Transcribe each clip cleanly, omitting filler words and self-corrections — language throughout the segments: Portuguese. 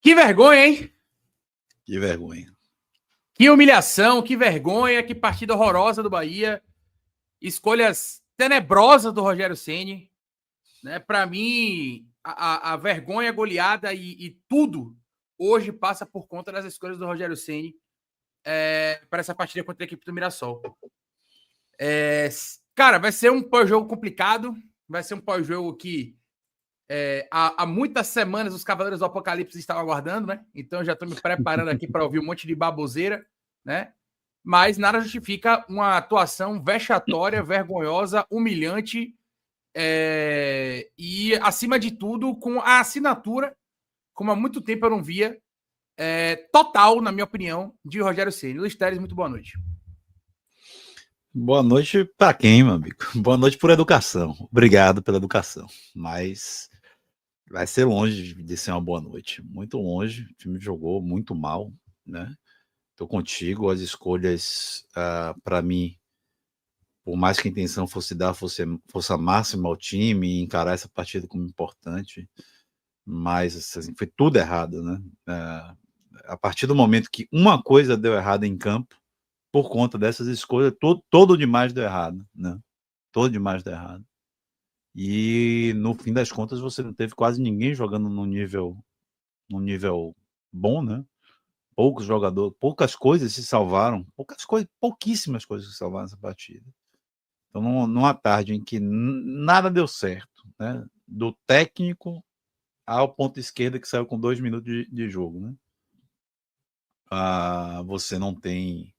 Que vergonha, hein? Que vergonha. Que humilhação, que vergonha, que partida horrorosa do Bahia. Escolhas tenebrosas do Rogério Ceni. Né? Para mim, a vergonha, a goleada e tudo hoje passa por conta das escolhas do Rogério Ceni para essa partida contra a equipe do Mirassol. Cara, vai ser um pós-jogo complicado. Vai ser um pós-jogo que há muitas semanas os Cavaleiros do Apocalipse estavam aguardando, né? Então já estou me preparando aqui para ouvir um monte de baboseira, né? Mas nada justifica uma atuação vexatória, vergonhosa, humilhante e, acima de tudo, com a assinatura, como há muito tempo eu não via, total, na minha opinião, de Rogério Ceni. Luiz Teres, muito boa noite. Boa noite para quem, meu amigo? Boa noite por educação. Obrigado pela educação. Mas vai ser longe de ser uma boa noite. Muito longe. O time jogou muito mal, né? Estou contigo. As escolhas, para mim, por mais que a intenção fosse dar força máxima ao time e encarar essa partida como importante, mas assim, foi tudo errado, né? A partir do momento que uma coisa deu errado em campo, por conta dessas escolhas, todo demais deu errado, né? Todo demais deu errado. E no fim das contas você não teve quase ninguém jogando num nível bom, né? Poucos jogadores, poucas coisas se salvaram, pouquíssimas coisas se salvaram nessa partida. Então, numa tarde em que nada deu certo, né? Do técnico ao ponto esquerda que saiu com 2 minutos de jogo, né? Você não tem,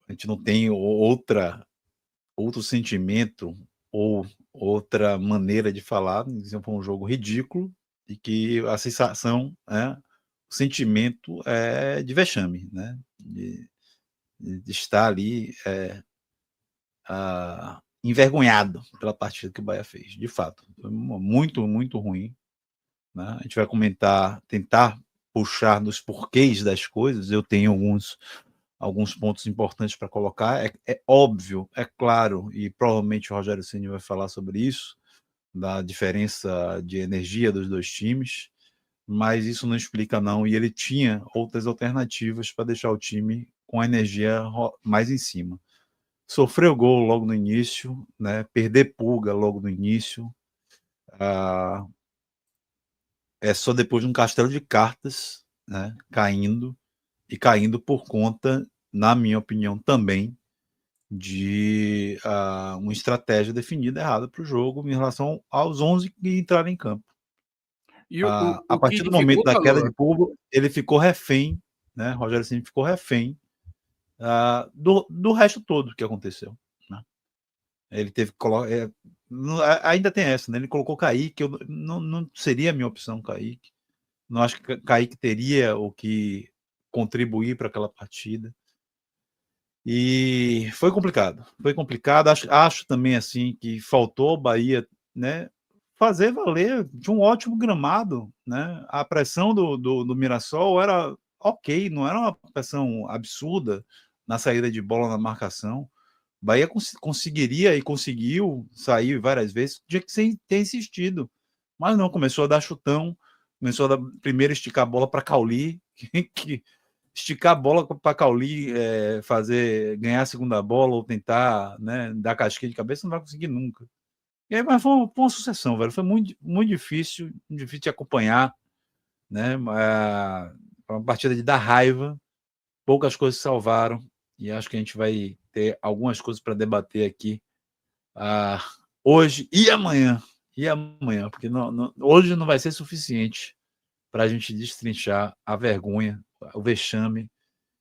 a gente não tem outro sentimento ou outra maneira de falar. Foi um jogo ridículo e que a sensação, o sentimento é de vexame, né? De estar ali envergonhado pela partida que o Bahia fez, de fato. Foi muito, muito ruim, né? A gente vai tentar puxar nos porquês das coisas. Eu tenho alguns pontos importantes para colocar. É óbvio, é claro, e provavelmente o Rogério Ceni vai falar sobre isso, da diferença de energia dos dois times, mas isso não explica não, e ele tinha outras alternativas para deixar o time com a energia mais em cima. Sofreu gol logo no início, né? Perder Pulga logo no início, é só depois de um castelo de cartas, né? Caindo por conta, na minha opinião também, de uma estratégia definida errada para o jogo em relação aos 11 que entraram em campo. E a partir do momento da queda de Pulga, ele ficou refém, né? Rogério Ceni ficou refém do resto todo que aconteceu, né? Ele teve que colocar. Ainda tem essa, né? Ele colocou Kaique, não seria a minha opção, Kaique. Não acho que Kaique teria o que contribuir para aquela partida. E foi complicado. Acho também assim que faltou ao Bahia, né, fazer valer de um ótimo gramado, né? A pressão do Mirassol era ok, não era uma pressão absurda na saída de bola, na marcação. O Bahia conseguiria e conseguiu sair várias vezes, tinha que ter insistido, mas não, começou a dar chutão, começou a primeiro esticar a bola para Cauli, que esticar a bola para Cauli ganhar a segunda bola ou tentar, né, dar casquinha de cabeça, não vai conseguir nunca. E aí, mas foi uma sucessão, velho. Foi muito, muito difícil de acompanhar, né? Uma partida de dar raiva, poucas coisas salvaram, e acho que a gente vai ter algumas coisas para debater aqui hoje e amanhã. Porque hoje não vai ser suficiente para a gente destrinchar a vergonha, o vexame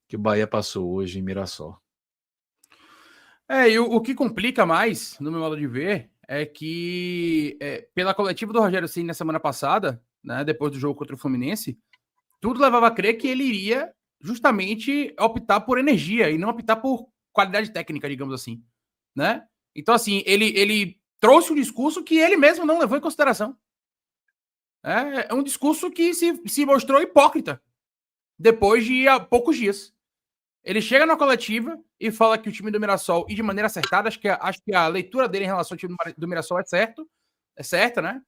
que o Bahia passou hoje em Mirassol. E o que complica mais, no meu modo de ver, é que pela coletiva do Rogério Ceni na semana passada, né, depois do jogo contra o Fluminense, tudo levava a crer que ele iria justamente optar por energia e não optar por qualidade técnica, digamos assim, né? Então, assim, ele trouxe um discurso que ele mesmo não levou em consideração. É um discurso que se mostrou hipócrita depois de poucos dias. Ele chega na coletiva e fala que o time do Mirassol, e de maneira acertada, acho que a leitura dele em relação ao time do Mirassol é certa, né?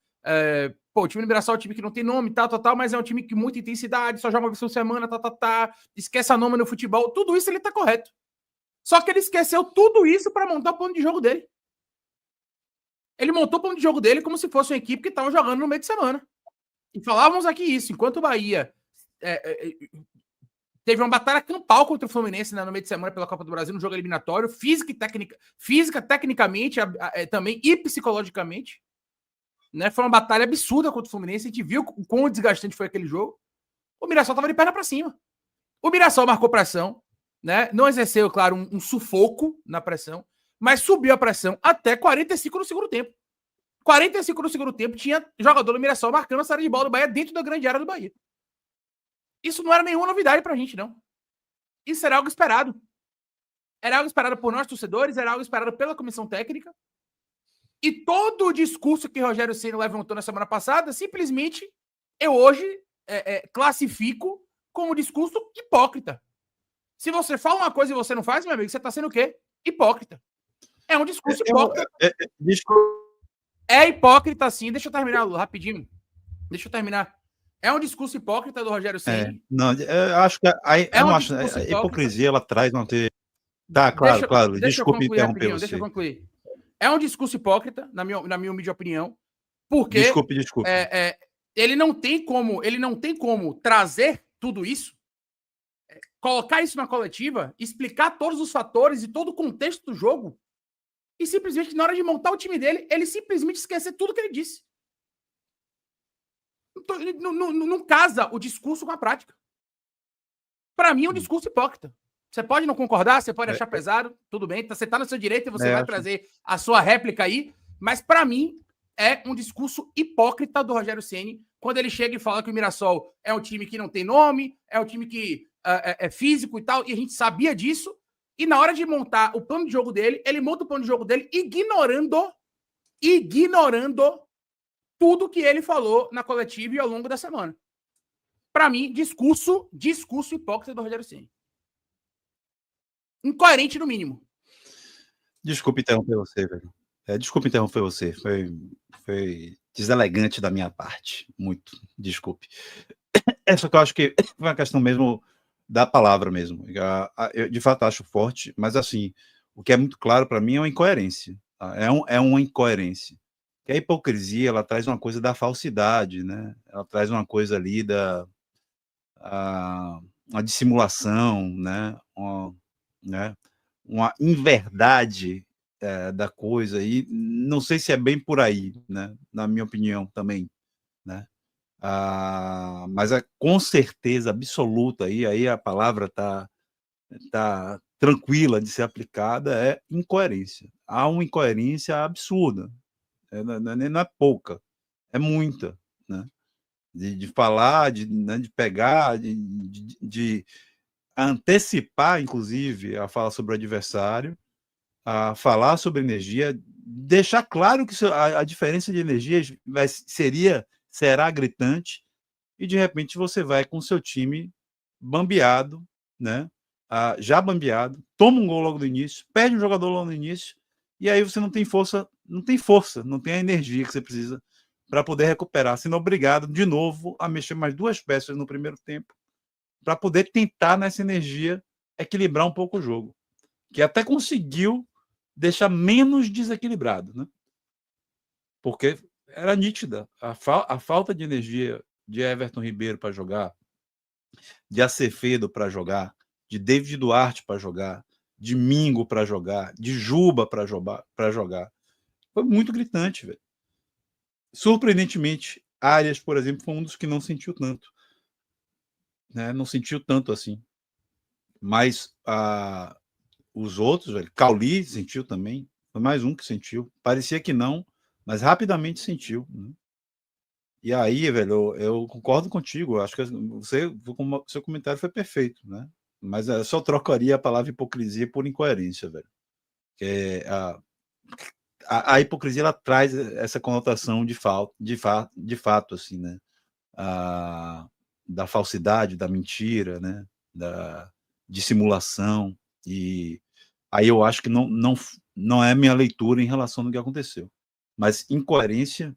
Pô, o time do Mirassol é um time que não tem nome, tal, mas é um time que muita intensidade, só joga uma vez por semana, esquece a nome no futebol, tudo isso ele tá correto. Só que ele esqueceu tudo isso para montar o plano de jogo dele. Ele montou o plano de jogo dele como se fosse uma equipe que estava jogando no meio de semana. E falávamos aqui isso, enquanto o Bahia teve uma batalha campal contra o Fluminense, né, no meio de semana pela Copa do Brasil, no jogo eliminatório, física tecnicamente, também, e psicologicamente. Né, foi uma batalha absurda contra o Fluminense, a gente viu o quão desgastante foi aquele jogo. O Mirassol estava de perna para cima. O Mirassol marcou pressão, né, não exerceu, claro, um sufoco na pressão, mas subiu a pressão até 45 no segundo tempo. 45 no segundo tempo, tinha jogador do Mirassol marcando a saída de bola do Bahia dentro da grande área do Bahia. Isso não era nenhuma novidade pra gente, não. Isso era algo esperado. Era algo esperado por nós, torcedores, era algo esperado pela comissão técnica. E todo o discurso que Rogério Ceni levantou na semana passada, simplesmente, eu hoje classifico como discurso hipócrita. Se você fala uma coisa e você não faz, meu amigo, você tá sendo o quê? Hipócrita. É um discurso hipócrita. É hipócrita, sim. Deixa eu terminar, Lu, rapidinho. Deixa eu terminar. É um discurso hipócrita do Rogério Ceni. Não, eu acho que a hipocrisia ela traz não ter. Tá, claro. Desculpe interromper você. Deixa eu concluir. É um discurso hipócrita, na minha humilde opinião, porque desculpe. Ele não tem como trazer tudo isso, colocar isso na coletiva, explicar todos os fatores e todo o contexto do jogo, e simplesmente, na hora de montar o time dele, ele simplesmente esquecer tudo que ele disse. Não casa o discurso com a prática. Para mim, é um discurso hipócrita. Você pode não concordar, você pode achar pesado, tudo bem, você está no seu direito e você vai trazer a sua réplica aí, mas para mim é um discurso hipócrita do Rogério Ceni quando ele chega e fala que o Mirassol é um time que não tem nome, é um time que é físico e tal, e a gente sabia disso, e na hora de montar o plano de jogo dele, ele monta o plano de jogo dele ignorando tudo que ele falou na coletiva e ao longo da semana. Para mim, discurso hipócrita do Rogério Ceni. Incoerente, no mínimo. Desculpe interromper você, velho. Foi deselegante da minha parte. Muito. Desculpe. Essa que eu acho que foi uma questão mesmo da palavra mesmo. Eu, de fato, acho forte, mas assim, o que é muito claro para mim é uma incoerência. Tá? É uma incoerência. Que a hipocrisia, ela traz uma coisa da falsidade, né? Ela traz uma coisa ali uma dissimulação, né? Uma inverdade da coisa, e não sei se é bem por aí, né? Na minha opinião também, né? Mas com certeza absoluta, aí a palavra tá tranquila de ser aplicada, é incoerência. Há uma incoerência absurda, não é pouca, é muita, né? De falar, né, de pegar, de antecipar, será a fala sobre o adversário, a falar sobre energia, deixar claro que a diferença de energia será gritante, e de repente você vai com o seu time bambeado, né? Já bambeado, toma um gol logo no início, perde um jogador logo no início, e aí você não tem força, não tem a energia que você precisa para poder recuperar, sendo obrigado de novo a mexer mais duas peças no primeiro tempo, para poder tentar nessa energia equilibrar um pouco o jogo, que até conseguiu deixar menos desequilibrado, né? Porque era nítida a falta de energia de Everton Ribeiro para jogar, de Acevedo para jogar, de David Duarte para jogar, de Mingo para jogar, de Juba para jogar. Foi muito gritante, velho. Surpreendentemente, Arias, por exemplo, foi um dos que não sentiu tanto. Né? Não sentiu tanto assim. Mas os outros, velho, Cauli sentiu também. Foi mais um que sentiu. Parecia que não, mas rapidamente sentiu. Né? E aí, velho, eu concordo contigo. Acho que seu comentário foi perfeito, né? Mas eu só trocaria a palavra hipocrisia por incoerência, velho. Que a hipocrisia, ela traz essa conotação de fato, assim, né? Da falsidade, da mentira, né? Da dissimulação. E aí eu acho que não é minha leitura em relação ao que aconteceu. Mas incoerência,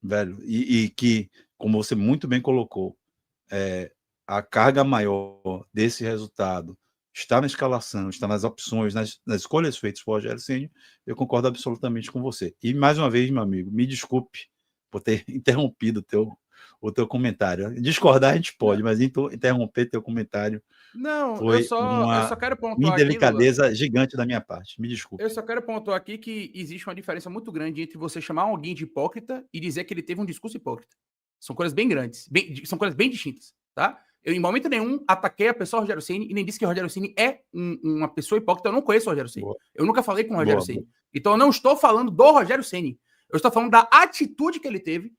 velho, e que, como você muito bem colocou, a carga maior desse resultado está na escalação, está nas opções, nas escolhas feitas por Rogério Ceni. Eu concordo absolutamente com você. E, mais uma vez, meu amigo, me desculpe por ter interrompido o teu comentário. Discordar a gente pode, mas interromper teu comentário Não, eu foi só uma quero pontuar aqui, Lula. indelicadeza gigante da minha parte. Me desculpe. Eu só quero pontuar aqui que existe uma diferença muito grande entre você chamar alguém de hipócrita e dizer que ele teve um discurso hipócrita. São coisas bem grandes, são coisas bem distintas, tá? Eu, em momento nenhum, ataquei a pessoa Rogério Ceni e nem disse que o Rogério Ceni é uma pessoa hipócrita. Eu não conheço o Rogério Ceni. Eu nunca falei com o Rogério Ceni. Então eu não estou falando do Rogério Ceni. Eu estou falando da atitude que ele teve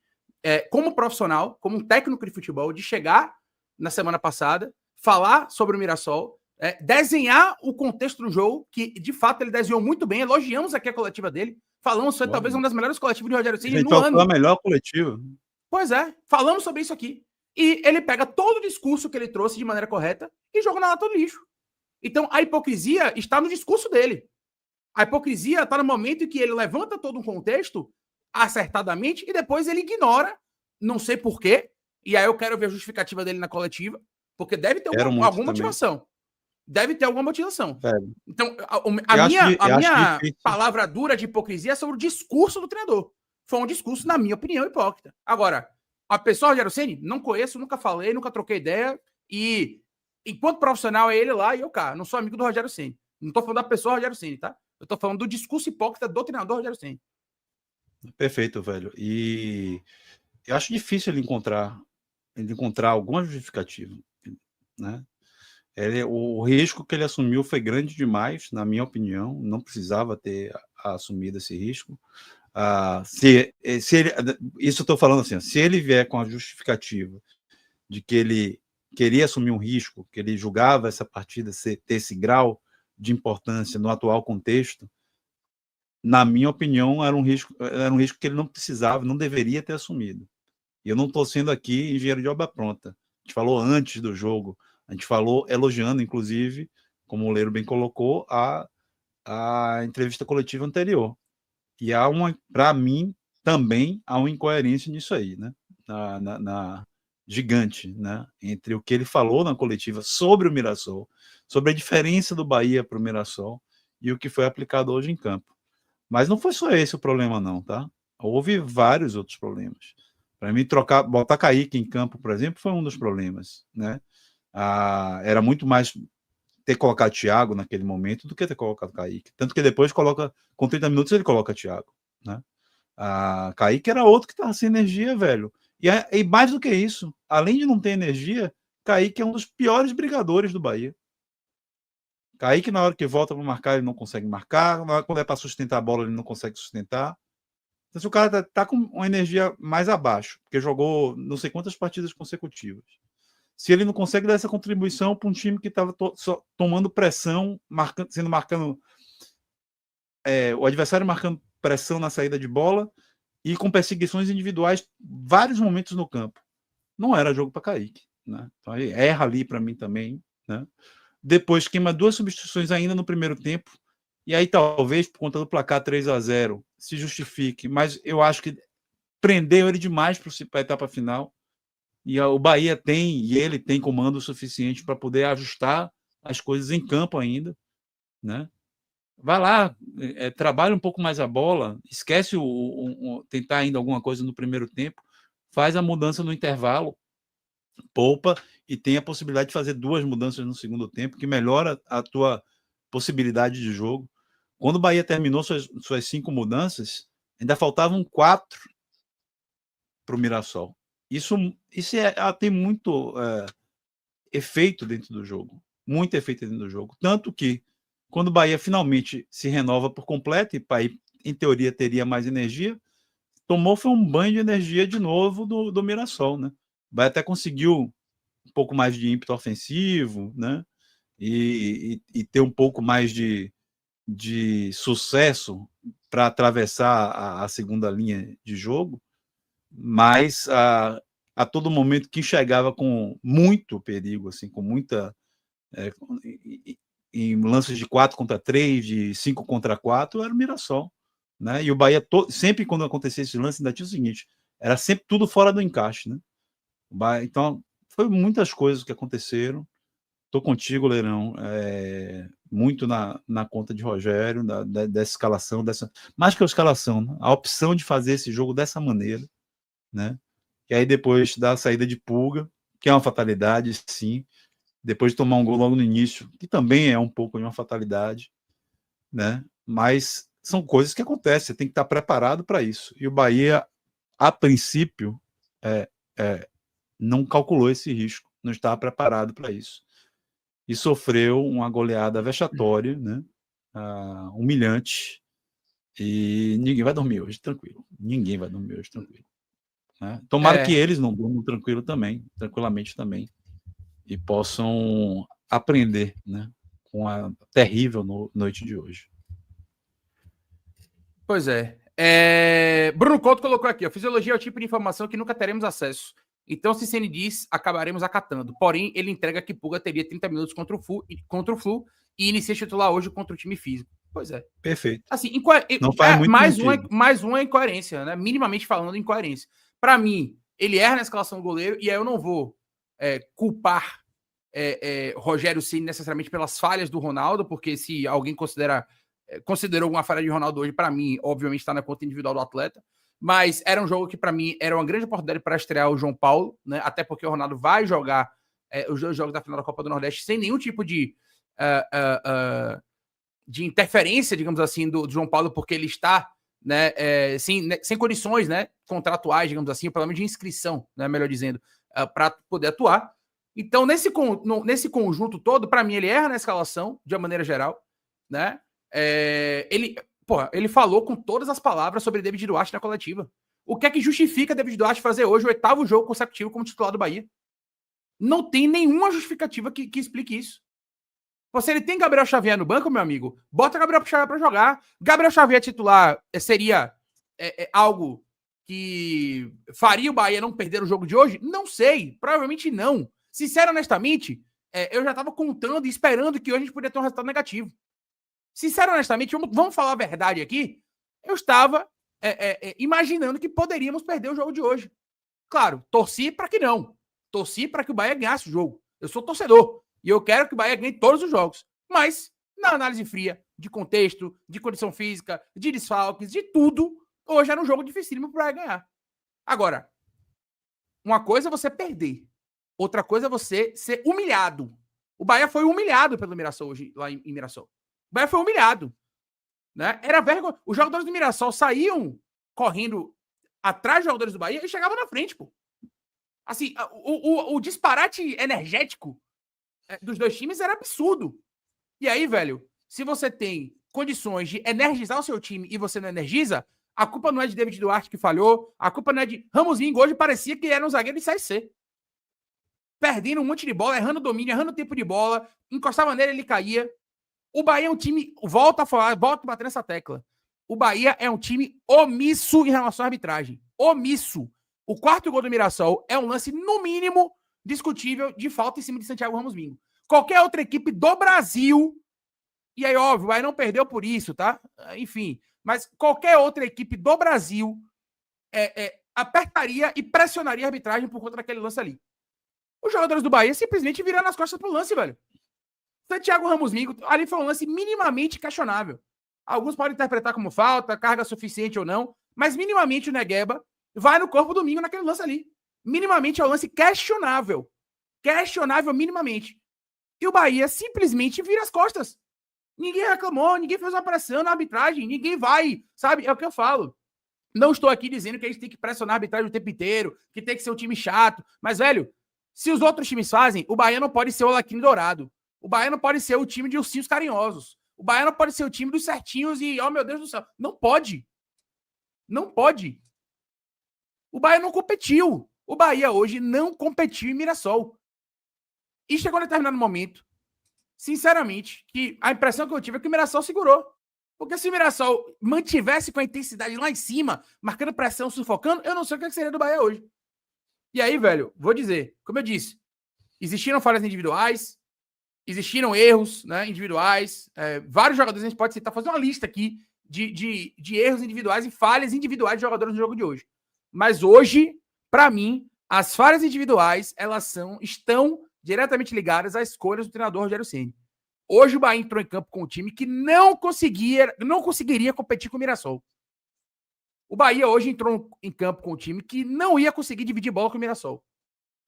como profissional, como um técnico de futebol, de chegar na semana passada, falar sobre o Mirassol, desenhar o contexto do jogo, que de fato ele desenhou muito bem. Elogiamos aqui a coletiva dele. Falamos, foi talvez uma das melhores coletivas de Rogério Ceni no ano. Foi a melhor coletiva. Pois é, falamos sobre isso aqui. E ele pega todo o discurso que ele trouxe de maneira correta e joga na lata do lixo. Então a hipocrisia está no discurso dele. A hipocrisia está no momento em que ele levanta todo um contexto acertadamente e depois ele ignora, não sei porquê, e aí eu quero ver a justificativa dele na coletiva, porque deve ter alguma motivação. Deve ter alguma motivação. Então, a minha palavra dura de hipocrisia é sobre o discurso do treinador. Foi um discurso, na minha opinião, hipócrita. Agora, a pessoa Rogério Ceni, não conheço, nunca falei, nunca troquei ideia, e enquanto profissional é ele lá e eu cá. Não sou amigo do Rogério Ceni. Não estou falando da pessoa Rogério Ceni, tá? Eu estou falando do discurso hipócrita do treinador Rogério Ceni. Perfeito, velho. E eu acho difícil ele encontrar alguma justificativa, né? O risco que ele assumiu foi grande demais, na minha opinião. Não precisava ter assumido esse risco. Se ele, isso eu estou falando assim, se ele vier com a justificativa de que ele queria assumir um risco, que ele julgava essa partida ter esse grau de importância no atual contexto, na minha opinião, era um risco que ele não precisava, não deveria ter assumido. E eu não estou sendo aqui engenheiro de obra pronta. A gente falou antes do jogo, a gente falou elogiando, inclusive, como o Leiro bem colocou, a entrevista coletiva anterior. E para mim, também há uma incoerência nisso aí, né? Gigante, né? Entre o que ele falou na coletiva sobre o Mirassol, sobre a diferença do Bahia para o Mirassol e o que foi aplicado hoje em campo. Mas não foi só esse o problema, não, tá? Houve vários outros problemas. Para mim, botar Kaique em campo, por exemplo, foi um dos problemas, né? Era muito mais ter colocado Thiago naquele momento do que ter colocado Kaique. Tanto que depois com 30 minutos ele coloca Thiago, né? Kaique era outro que estava sem energia, velho. E mais do que isso, além de não ter energia, Kaique é um dos piores brigadores do Bahia. Kaique, na hora que volta para marcar, ele não consegue marcar. Na hora quando é para sustentar a bola, ele não consegue sustentar. Então, se o cara tá com uma energia mais abaixo, porque jogou não sei quantas partidas consecutivas, se ele não consegue dar essa contribuição para um time que estava tomando pressão, o adversário marcando pressão na saída de bola e com perseguições individuais vários momentos no campo, não era jogo para Kaique, né? Então ele erra ali para mim também, né? Depois queima 2 substituições ainda no primeiro tempo, e aí talvez por conta do placar 3-0 se justifique, mas eu acho que prendeu ele demais para a etapa final, e o Bahia ele tem comando suficiente para poder ajustar as coisas em campo ainda, né? Vai lá, trabalha um pouco mais a bola, esquece tentar ainda alguma coisa no primeiro tempo, faz a mudança no intervalo, poupa e tem a possibilidade de fazer 2 mudanças no segundo tempo, que melhora a tua possibilidade de jogo. Quando o Bahia terminou suas 5 mudanças, ainda faltavam 4 para o Mirassol. Isso tem muito efeito dentro do jogo. Muito efeito dentro do jogo. Tanto que, quando o Bahia finalmente se renova por completo, e para em teoria teria mais energia, foi um banho de energia de novo do Mirassol, né? O Bahia até conseguiu um pouco mais de ímpeto ofensivo, né? E ter um pouco mais de sucesso para atravessar a segunda linha de jogo, mas a todo momento que chegava com muito perigo, assim, com muita em lances de 4-3, de 5-4, era o Mirassol, né? E o Bahia sempre quando acontecia esse lance ainda tinha o seguinte: era sempre tudo fora do encaixe, né? Então, foi muitas coisas que aconteceram. Tô contigo, Leirão, muito na conta de Rogério, dessa escalação, mais que a escalação, né? A opção de fazer esse jogo dessa maneira, né? E aí depois da saída de Pulga, que é uma fatalidade, sim, depois de tomar um gol logo no início, que também é um pouco de uma fatalidade, né? Mas são coisas que acontecem, você tem que estar preparado para isso. E o Bahia, a princípio, não calculou esse risco, não estava preparado para isso. E sofreu uma goleada vexatória, né? Humilhante. E ninguém vai dormir hoje, tranquilo. Ninguém vai dormir hoje, tranquilo. Né? Tomara que eles não durmam tranquilamente também, e possam aprender, né, com a terrível noite de hoje. Pois é. Bruno Couto colocou aqui, ó, fisiologia é o tipo de informação que nunca teremos acesso. Então, se Ceni diz, acabaremos acatando. Porém, ele entrega que Pulga teria 30 minutos contra o Flu e inicia titular hoje contra o time físico. Pois é. Perfeito. Assim, não faz muito mais uma incoerência, né? Minimamente falando, incoerência. Para mim, ele erra na escalação do goleiro e aí eu não vou culpar Rogério Ceni necessariamente pelas falhas do Ronaldo, porque se alguém considerou alguma falha de Ronaldo hoje, para mim, obviamente está na conta individual do atleta, mas era um jogo que para mim era uma grande oportunidade para estrear o João Paulo, né? Até porque o Ronaldo vai jogar os 2 jogos da final da Copa do Nordeste sem nenhum tipo de interferência, digamos assim, do João Paulo, porque ele está, né, sem condições, né, contratuais, digamos assim, ou pelo menos de inscrição, né, melhor dizendo, para poder atuar. Então, nesse conjunto todo, para mim, ele erra na escalação, de uma maneira geral, né? Ele falou com todas as palavras sobre David Duarte na coletiva. O que é que justifica David Duarte fazer hoje o 8º jogo consecutivo como titular do Bahia? Não tem nenhuma justificativa que explique isso. Se ele tem Gabriel Xavier no banco, meu amigo, bota Gabriel Xavier para jogar. Gabriel Xavier titular seria algo que faria o Bahia não perder o jogo de hoje? Não sei, provavelmente não. Sincero, honestamente, eu já estava contando e esperando que hoje a gente poderia ter um resultado negativo. Sincero, honestamente, vamos falar a verdade aqui, eu estava imaginando que poderíamos perder o jogo de hoje. Claro, torci para que não. Torci para que o Bahia ganhasse o jogo. Eu sou torcedor. E eu quero que o Bahia ganhe todos os jogos. Mas, na análise fria, de contexto, de condição física, de desfalques, de tudo, hoje era um jogo dificílimo para o Bahia ganhar. Agora, uma coisa é você perder. Outra coisa é você ser humilhado. O Bahia foi humilhado pelo Mirassol hoje, lá em Mirassol. O Bahia foi humilhado. Né? Era vergonha. Os jogadores do Mirassol saíam correndo atrás dos jogadores do Bahia e chegavam na frente, pô. Assim, o disparate energético dos 2 times era absurdo. E aí, velho, se você tem condições de energizar o seu time e você não energiza, a culpa não é de David Duarte que falhou, a culpa não é de Ramosinho, hoje parecia que era um zagueiro de Série C. Perdendo um monte de bola, errando domínio, errando tempo de bola, encostava nele, ele caía. O Bahia é um time, volta a bater nessa tecla. O Bahia é um time omisso em relação à arbitragem. Omisso. O 4º gol do Mirassol é um lance, no mínimo, discutível de falta em cima de Santiago Ramos Mingo. Qualquer outra equipe do Brasil, e aí, óbvio, o Bahia não perdeu por isso, tá? Enfim, mas qualquer outra equipe do Brasil apertaria e pressionaria a arbitragem por conta daquele lance ali. Os jogadores do Bahia simplesmente viraram as costas pro lance, velho. Santiago Ramos Mingo, ali foi um lance minimamente questionável. Alguns podem interpretar como falta, carga suficiente ou não, mas minimamente o Negueba vai no corpo do Mingo naquele lance ali. Minimamente é um lance questionável. Questionável minimamente. E o Bahia simplesmente vira as costas. Ninguém reclamou, ninguém fez uma pressão na arbitragem, ninguém vai, sabe? É o que eu falo. Não estou aqui dizendo que a gente tem que pressionar a arbitragem o tempo inteiro, que tem que ser um time chato, mas, velho, se os outros times fazem, o Bahia não pode ser o Alaquim Dourado. O Bahia não pode ser o time de ursinhos carinhosos. O Bahia não pode ser o time dos certinhos e, oh meu Deus do céu, não pode. Não pode. O Bahia não competiu. O Bahia hoje não competiu em Mirassol. E chegou a determinado momento, sinceramente, que a impressão que eu tive é que o Mirassol segurou. Porque se o Mirassol mantivesse com a intensidade lá em cima, marcando pressão, sufocando, eu não sei o que seria do Bahia hoje. E aí, velho, vou dizer, como eu disse, existiram falhas individuais, existiram erros, né, individuais, vários jogadores a gente pode citar, fazer uma lista aqui de erros individuais e falhas individuais de jogadores no jogo de hoje. Mas hoje, para mim, as falhas individuais, elas estão diretamente ligadas às escolhas do treinador Rogério Ceni. Hoje o Bahia entrou em campo com um time que não conseguiria competir com o Mirassol. O Bahia hoje entrou em campo com um time que não ia conseguir dividir bola com o Mirassol,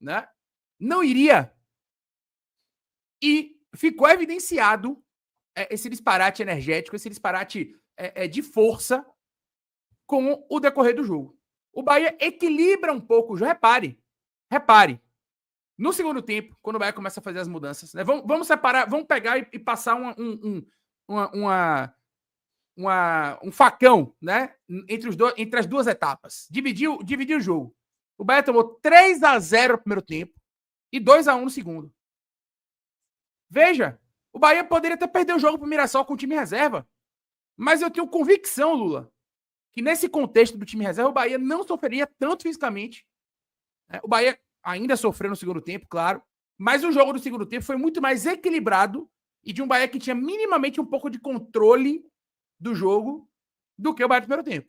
né? Não iria. E ficou evidenciado esse disparate energético, esse disparate de força com o decorrer do jogo. O Bahia equilibra um pouco o jogo. Repare. No segundo tempo, quando o Bahia começa a fazer as mudanças, né? Vamos separar, vamos pegar e passar um facão, né? Entre as duas etapas. Dividir o jogo. O Bahia tomou 3-0 no primeiro tempo e 2-1 no segundo. Veja, o Bahia poderia até perder o jogo pro Mirassol com o time reserva. Mas eu tenho convicção, Lula, que nesse contexto do time reserva, o Bahia não sofreria tanto fisicamente. O Bahia ainda sofreu no segundo tempo, claro, mas o jogo do segundo tempo foi muito mais equilibrado e de um Bahia que tinha minimamente um pouco de controle do jogo do que o Bahia do primeiro tempo.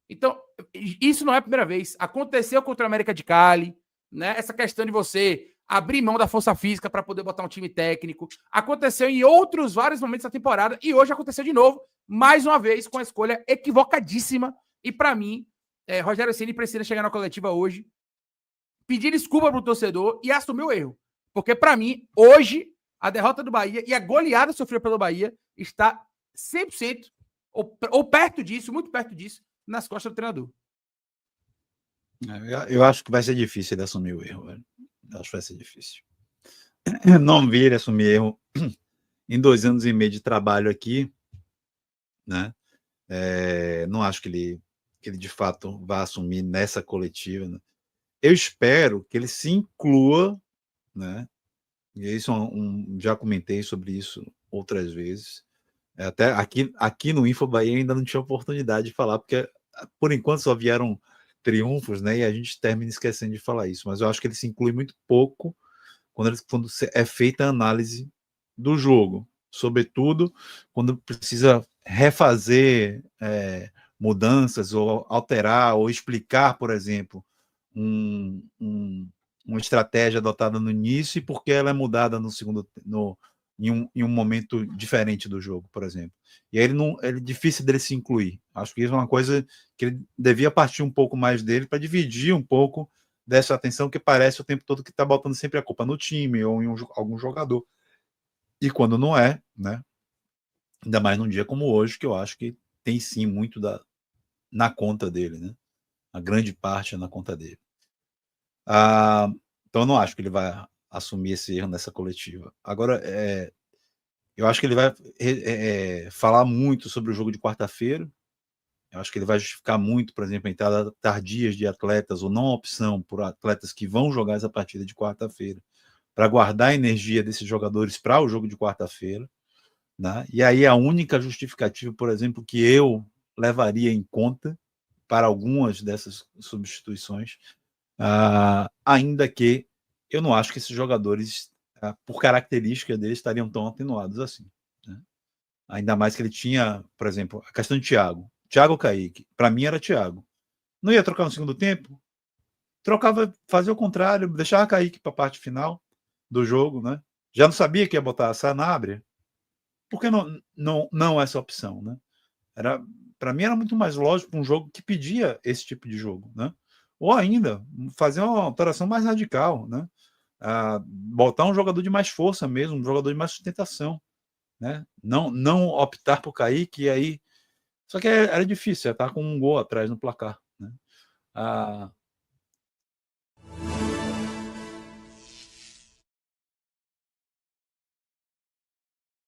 Então, isso não é a primeira vez. Aconteceu contra o América de Cali, né? Essa questão de você abrir mão da força física para poder botar um time técnico. Aconteceu em outros vários momentos da temporada e hoje aconteceu de novo, mais uma vez, com a escolha equivocadíssima. E para mim, Rogério Ceni precisa chegar na coletiva hoje, pedir desculpa pro torcedor e assumir o erro. Porque para mim, hoje, a derrota do Bahia e a goleada sofrida pelo Bahia está 100% ou perto disso, muito perto disso, nas costas do treinador. Eu acho que vai ser difícil ele assumir o erro, velho. Eu acho que vai ser difícil. Não vi ele assumir erro em 2 anos e meio de trabalho aqui, né? Não acho que ele de fato vá assumir nessa coletiva, né? Eu espero que ele se inclua, né? E isso já comentei sobre isso outras vezes. Até aqui no Info Bahia ainda não tinha oportunidade de falar, porque por enquanto só vieram triunfos, né? E a gente termina esquecendo de falar isso. Mas eu acho que ele se inclui muito pouco quando é feita a análise do jogo, sobretudo quando precisa refazer mudanças ou alterar ou explicar, por exemplo, uma estratégia adotada no início e porque ela é mudada no segundo, em um momento diferente do jogo, por exemplo. E aí é difícil dele se incluir. Acho que isso é uma coisa que ele devia partir um pouco mais dele para dividir um pouco dessa atenção que parece o tempo todo que está botando sempre a culpa no time ou em algum jogador. E quando não é, né? Ainda mais num dia como hoje, que eu acho que tem sim muito na conta dele, né? A grande parte é na conta dele. Então eu não acho que ele vai assumir esse erro nessa coletiva. Agora, eu acho que ele vai falar muito sobre o jogo de quarta-feira. Eu acho que ele vai justificar muito, por exemplo, a entrada tardias de atletas ou não opção por atletas que vão jogar essa partida de quarta-feira, para guardar a energia desses jogadores para o jogo de quarta-feira, né? E aí a única justificativa, por exemplo, que eu levaria em conta para algumas dessas substituições, ainda que eu não acho que esses jogadores, por característica deles, estariam tão atenuados assim, né? Ainda mais que ele tinha, por exemplo, a questão de Thiago ou Kaique. Para mim era Thiago. Não ia trocar no segundo tempo? Trocava, fazia o contrário, deixava Kaique para a parte final do jogo, né? Já não sabia que ia botar a Sanabria? Por que não essa opção, né? Para mim era muito mais lógico um jogo que pedia esse tipo de jogo, né? Ou ainda fazer uma alteração mais radical, né? Botar um jogador de mais força mesmo, um jogador de mais sustentação, né? Não optar por Kaique e aí. Só que era difícil, já estar com um gol atrás no placar, né?